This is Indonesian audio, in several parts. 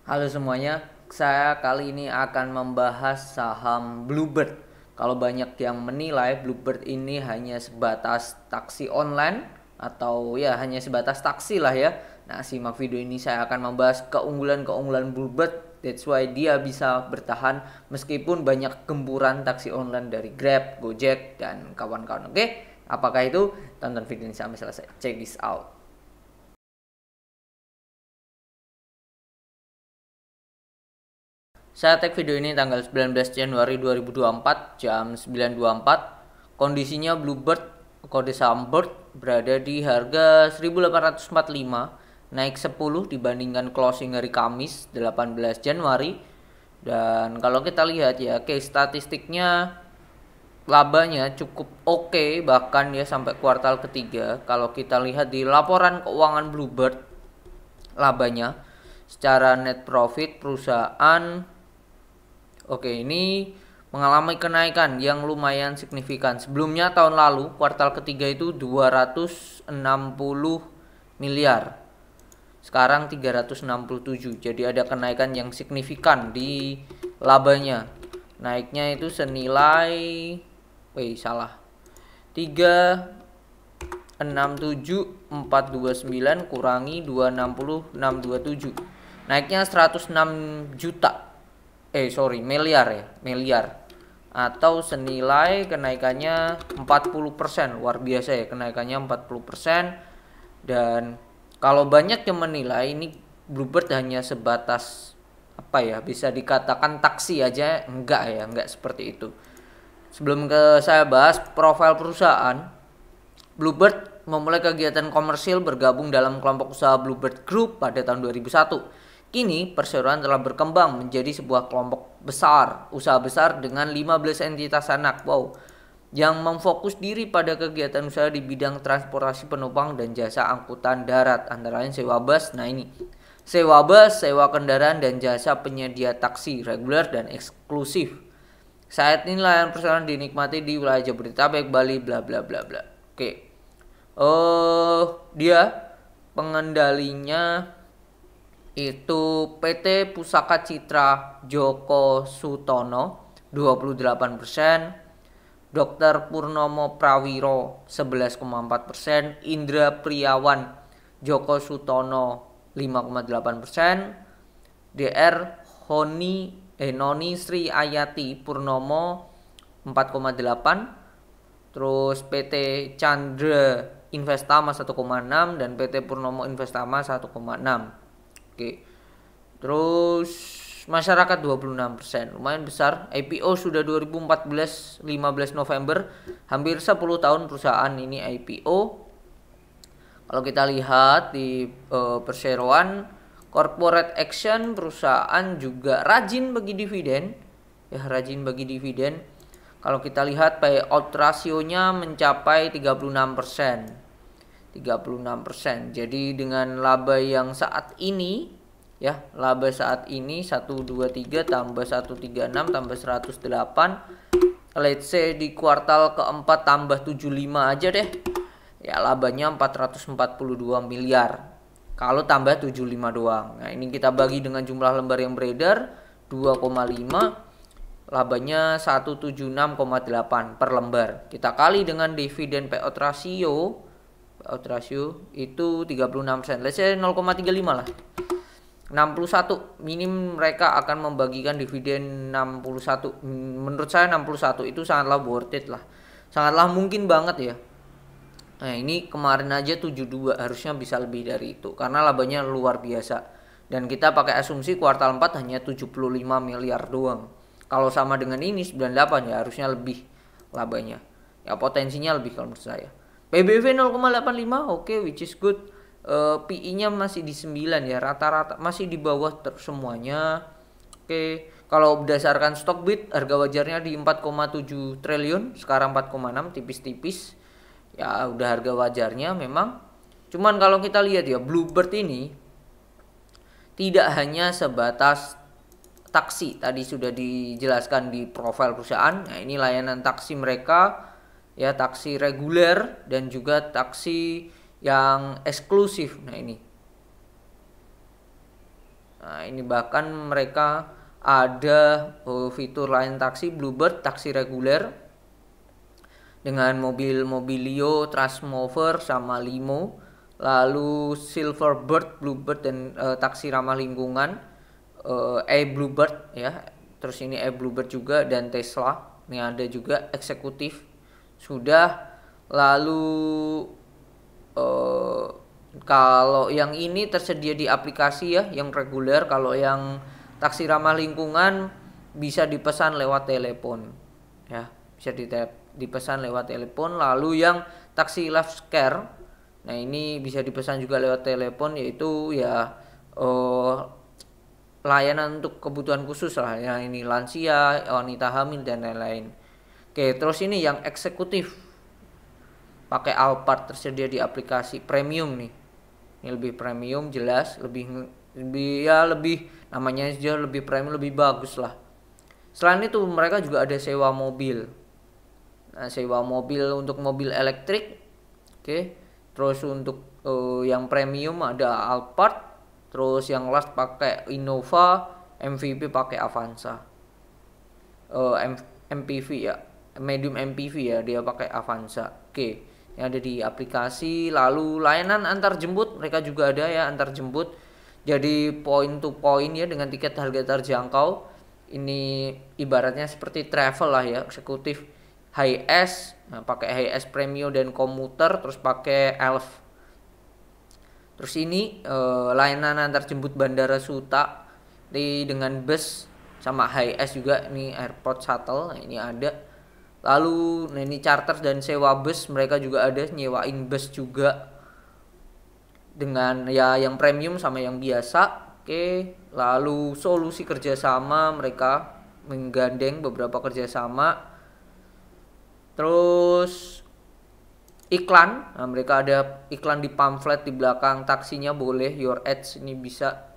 Halo semuanya, saya kali ini akan membahas saham Bluebird. Kalau banyak yang menilai Bluebird ini hanya sebatas taksi online atau ya hanya sebatas taksi lah ya. Nah, simak video ini saya akan membahas keunggulan-keunggulan Bluebird. That's why dia bisa bertahan meskipun banyak gempuran taksi online dari Grab, Gojek, dan kawan-kawan. Oke, apakah itu? Tonton video ini sampai selesai. Check this out. Saya tag video ini tanggal 19 Januari 2024 jam 9.24. Kondisinya Bluebird kode saham Bird berada di harga 1845, naik 10 dibandingkan closing hari Kamis 18 Januari. Dan kalau kita lihat ya, case statistiknya labanya cukup oke, bahkan ya sampai kuartal ketiga. Kalau kita lihat di laporan keuangan Bluebird, labanya secara net profit perusahaan ini mengalami kenaikan yang lumayan signifikan. Sebelumnya tahun lalu kuartal ketiga itu 260 miliar. Sekarang 367. Jadi ada kenaikan yang signifikan di labanya. Naiknya itu senilai 367.429 kurangi 260.627. Naiknya 106 juta. Miliar. Atau senilai kenaikannya 40%. Luar biasa ya, kenaikannya 40%. Dan kalau banyak yang menilai ini Bluebird hanya sebatas bisa dikatakan taksi aja, enggak seperti itu. Sebelum saya bahas profil perusahaan, Bluebird memulai kegiatan komersil bergabung dalam kelompok usaha Bluebird Group pada tahun 2001. Kini perseroan telah berkembang menjadi sebuah kelompok besar, usaha besar dengan 15 entitas anak. Yang memfokus diri pada kegiatan usaha di bidang transportasi penumpang dan jasa angkutan darat, antara lain sewa bus. Nah ini, sewa bus, sewa kendaraan dan jasa penyedia taksi reguler dan eksklusif. Saat ini layanan perseroan dinikmati di wilayah Jabodetabek, Bali, bla bla bla bla. Oke. Dia pengendalinya itu PT Pusaka Citra Joko Sutono 28%, Dr. Purnomo Prawiro 11,4%, Indra Priawan Joko Sutono 5,8%, DR Noni Sri Ayati Purnomo 4,8%, terus PT Chandra Investama 1,6% dan PT Purnomo Investama 1,6%. Oke. Terus masyarakat 26%, lumayan besar. IPO sudah 2014 15 November, hampir 10 tahun perusahaan ini IPO. Kalau kita lihat di perseroan corporate action, perusahaan juga rajin bagi dividen. Kalau kita lihat payout rasionya mencapai 36%. Jadi dengan laba yang saat ini 1, 2, 3 tambah 136 tambah 108, let's say di kuartal keempat tambah 75 aja deh. Ya labanya 442 miliar. Kalau tambah 75 doang. Nah, ini kita bagi dengan jumlah lembar yang beredar 2,5, labanya 176,8 per lembar. Kita kali dengan dividen payout ratio itu 36%. Let's say 0,35 lah. 61 minim mereka akan membagikan dividen 61. Menurut saya 61 itu sangatlah worth it lah. Sangatlah mungkin banget ya. Nah, ini kemarin aja 72, harusnya bisa lebih dari itu karena labanya luar biasa. Dan kita pakai asumsi kuartal 4 hanya 75 miliar doang. Kalau sama dengan ini 98 ya harusnya lebih labanya. Ya potensinya lebih kalau menurut saya. PBV 0,85 oke, which is good. PI-nya masih di 9 ya, rata-rata masih di bawah semuanya. Oke, kalau berdasarkan Stockbit harga wajarnya di 4,7 triliun, sekarang 4,6, tipis-tipis. Ya udah harga wajarnya memang. Cuman kalau kita lihat ya, Bluebird ini tidak hanya sebatas taksi, tadi sudah dijelaskan di profil perusahaan. Nah, ini layanan taksi mereka. Ya, taksi reguler dan juga taksi yang eksklusif. Nah, ini Nah, ini bahkan mereka ada fitur lain taksi Bluebird, taksi reguler dengan mobil Mobilio, Transmover sama Limo. Lalu Silverbird, Bluebird dan taksi ramah lingkungan, Bluebird ya. Terus ini Bluebird juga dan Tesla. Ini ada juga eksekutif sudah. Lalu kalau yang ini tersedia di aplikasi ya, yang reguler. Kalau yang taksi ramah lingkungan bisa dipesan lewat telepon ya, bisa dipesan lewat telepon. Lalu yang taksi Life Care, nah ini bisa dipesan juga lewat telepon, yaitu ya layanan untuk kebutuhan khusus lah ya, ini lansia, wanita hamil dan lain-lain. Oke, terus ini yang eksekutif pakai Alphard, tersedia di aplikasi premium nih. Ini lebih premium, jelas, lebih namanya aja lebih premium, lebih bagus lah. Selain itu mereka juga ada sewa mobil. Nah, sewa mobil untuk mobil elektrik. Oke. Terus untuk yang premium ada Alphard, terus yang last pakai Innova, MVP pakai Avanza. MPV ya, medium MPV ya, dia pakai Avanza. Oke. Yang ada di aplikasi. Lalu layanan antar jemput mereka juga ada ya, antar jemput. Jadi point to point ya, dengan tiket harga terjangkau. Ini ibaratnya seperti travel lah ya, eksekutif high-S, nah, pakai high-S premium dan komuter, terus pakai Elf. Terus ini layanan antar jemput Bandara Suta dengan bus sama high-S juga, ini airport shuttle, nah, ini ada. Lalu nah ini charter dan sewa bus mereka juga ada, nyewain bus juga dengan ya yang premium sama yang biasa. Oke, lalu solusi kerjasama mereka menggandeng beberapa kerjasama. Terus iklan, nah mereka ada iklan di pamflet di belakang taksinya, boleh your ads ini bisa.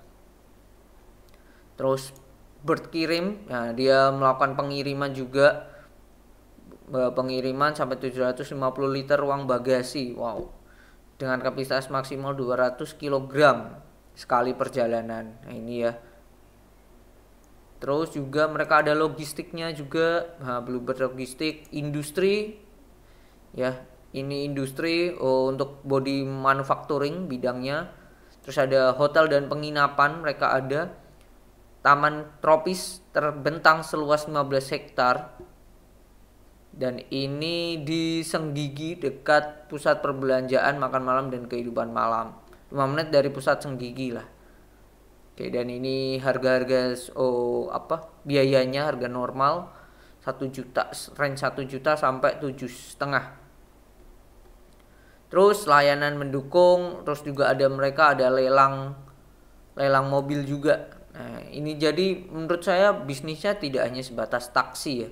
Terus Bird Kirim, nah dia melakukan pengiriman juga, pengiriman sampai 750 liter uang bagasi, wow, dengan kapasitas maksimal 200 kg sekali perjalanan. Nah ini ya. Terus juga mereka ada logistiknya juga, nah, Bluebird Logistik, industri ya, ini industri untuk body manufacturing bidangnya. Terus ada hotel dan penginapan mereka ada, taman tropis terbentang seluas 15 hektar. Dan ini di Senggigi, dekat pusat perbelanjaan, makan malam dan kehidupan malam. 5 menit dari pusat Senggigi lah. Oke, dan ini harga-harga biayanya harga normal 1 juta, range 1 juta sampai 7,5. Terus layanan mendukung, terus juga ada mereka ada lelang mobil juga. Nah, ini jadi menurut saya bisnisnya tidak hanya sebatas taksi ya.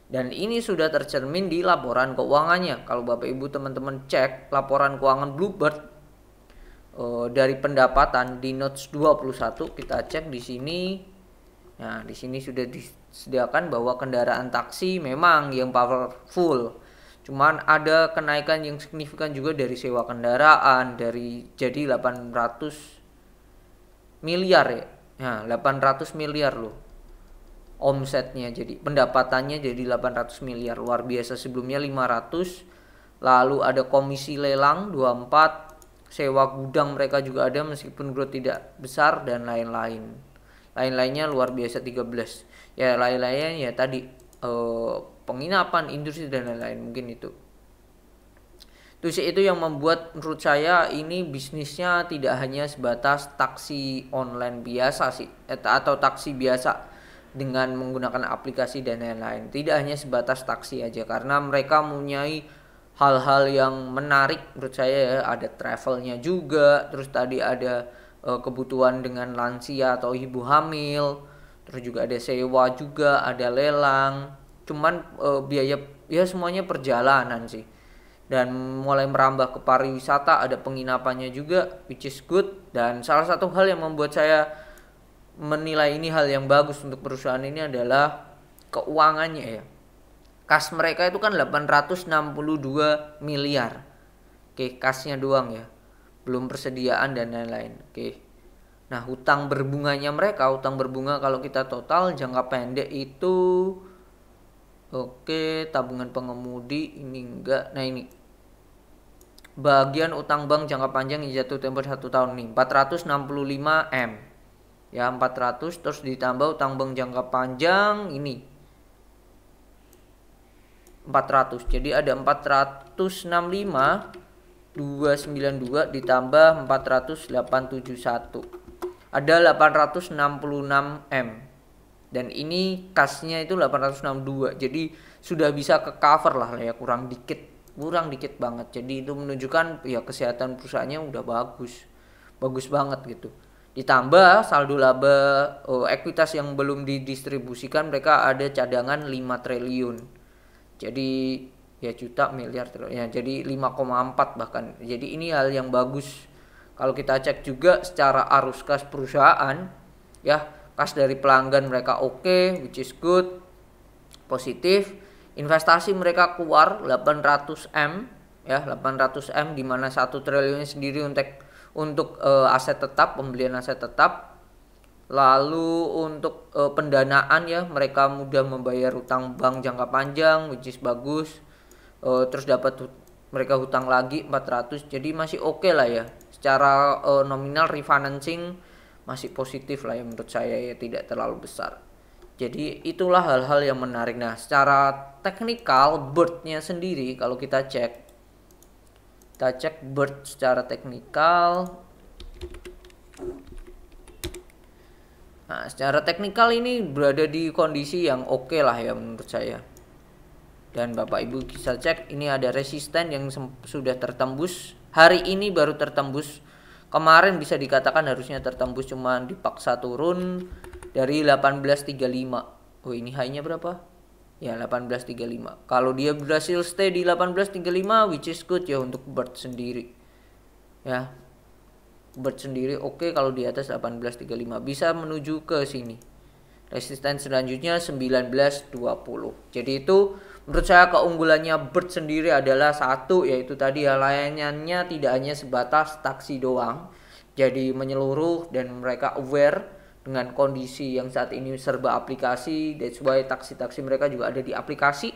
Dan ini sudah tercermin di laporan keuangannya. Kalau Bapak Ibu teman-teman cek laporan keuangan Bluebird dari pendapatan di notes 21, kita cek di sini. Nah, di sini sudah disediakan bahwa kendaraan taksi memang yang powerful. Cuman ada kenaikan yang signifikan juga dari sewa kendaraan, dari jadi 800 miliar ya. Nah, 800 miliar loh omsetnya, jadi pendapatannya jadi 800 miliar, luar biasa. Sebelumnya 500. Lalu ada komisi lelang 24, sewa gudang mereka juga ada meskipun growth tidak besar, dan lain-lainnya luar biasa 13. Ya lain-lainnya ya tadi penginapan, industri dan lain-lain, mungkin itu yang membuat menurut saya ini bisnisnya tidak hanya sebatas taksi online biasa sih, atau taksi biasa dengan menggunakan aplikasi dan lain-lain. Tidak hanya sebatas taksi aja, karena mereka mempunyai hal-hal yang menarik menurut saya ya. Ada travelnya juga, terus tadi ada kebutuhan dengan lansia atau ibu hamil, terus juga ada sewa juga, ada lelang. Cuman biaya ya semuanya perjalanan sih. Dan mulai merambah ke pariwisata, ada penginapannya juga, which is good. Dan salah satu hal yang membuat saya menilai ini hal yang bagus untuk perusahaan ini adalah keuangannya ya. Kas mereka itu kan 862 miliar. Oke, kasnya doang ya. Belum persediaan dan lain-lain. Oke. Nah, hutang berbunganya mereka, hutang berbunga kalau kita total jangka pendek itu oke, tabungan pengemudi ini enggak. Nah, ini bagian utang bank jangka panjang yang jatuh tempo 1 tahun nih 465 M ya, 400 terus ditambah utang bank jangka panjang ini 400, jadi ada 465 292 ditambah 4871 ada 866 M, dan ini kasnya itu 862, jadi sudah bisa ke cover lah ya, kurang dikit banget. Jadi itu menunjukkan ya kesehatan perusahaannya udah bagus banget gitu. Ditambah saldo laba ekuitas yang belum didistribusikan, mereka ada cadangan 5 triliun. Jadi ya juta miliar ya, jadi 5,4 bahkan. Jadi ini hal yang bagus. Kalau kita cek juga secara arus kas perusahaan ya, kas dari pelanggan mereka oke, which is good, positif. Investasi mereka keluar 800 M ya, 800 M, di mana 1 triliunnya sendiri untuk aset tetap, pembelian aset tetap. Lalu untuk pendanaan ya, mereka mudah membayar utang bank jangka panjang, which is bagus. Terus dapat mereka hutang lagi 400, jadi masih oke lah ya. Secara nominal refinancing masih positif lah ya menurut saya ya, tidak terlalu besar. Jadi itulah hal-hal yang menarik. Nah, secara teknikal Bird-nya sendiri kalau kita cek Bird secara teknikal. Nah, secara teknikal ini berada di kondisi yang oke lah ya menurut saya. Dan Bapak Ibu bisa cek, ini ada resisten yang sudah tertembus. Hari ini baru tertembus. Kemarin bisa dikatakan harusnya tertembus, cuma dipaksa turun dari 1835. Oh, ini high-nya berapa? Ya, 1835. Kalau dia berhasil stay di 1835, which is good ya untuk Bird sendiri. Ya. Bird sendiri oke kalau di atas 1835, bisa menuju ke sini. Resisten selanjutnya 1920. Jadi itu menurut saya keunggulannya Bird sendiri adalah satu, yaitu tadi ya, layanannya tidak hanya sebatas taksi doang. Jadi menyeluruh dan mereka aware dengan kondisi yang saat ini serba aplikasi. That's why taksi-taksi mereka juga ada di aplikasi.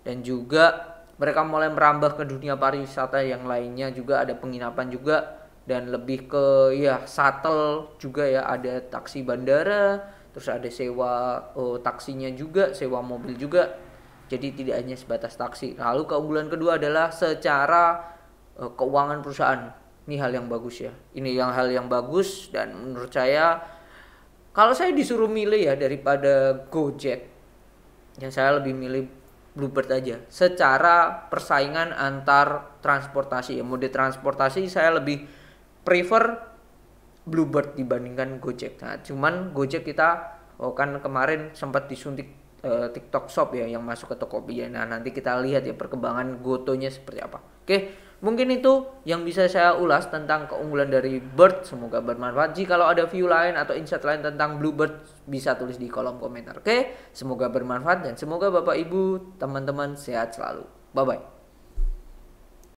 Dan juga mereka mulai merambah ke dunia pariwisata yang lainnya, juga ada penginapan juga, dan lebih ke ya shuttle juga ya, ada taksi bandara, terus ada sewa taksinya juga, sewa mobil juga. Jadi tidak hanya sebatas taksi. Lalu keunggulan kedua adalah secara keuangan perusahaan. Ini hal yang bagus ya. Ini hal yang bagus, dan menurut saya kalau saya disuruh milih ya daripada Gojek, yang saya lebih milih Bluebird aja. Secara persaingan antar transportasi ya, mode transportasi saya lebih prefer Bluebird dibandingkan Gojek. Nah, cuman Gojek kita kan kemarin sempat disuntik TikTok Shop ya, yang masuk ke Tokopedia. Nah, nanti kita lihat ya perkembangan Gotonya seperti apa. Oke, mungkin itu yang bisa saya ulas tentang keunggulan dari Bird. Semoga bermanfaat. Jika kalau ada view lain atau insight lain tentang Bluebird, bisa tulis di kolom komentar. Oke, semoga bermanfaat dan semoga Bapak Ibu teman-teman sehat selalu. Bye bye.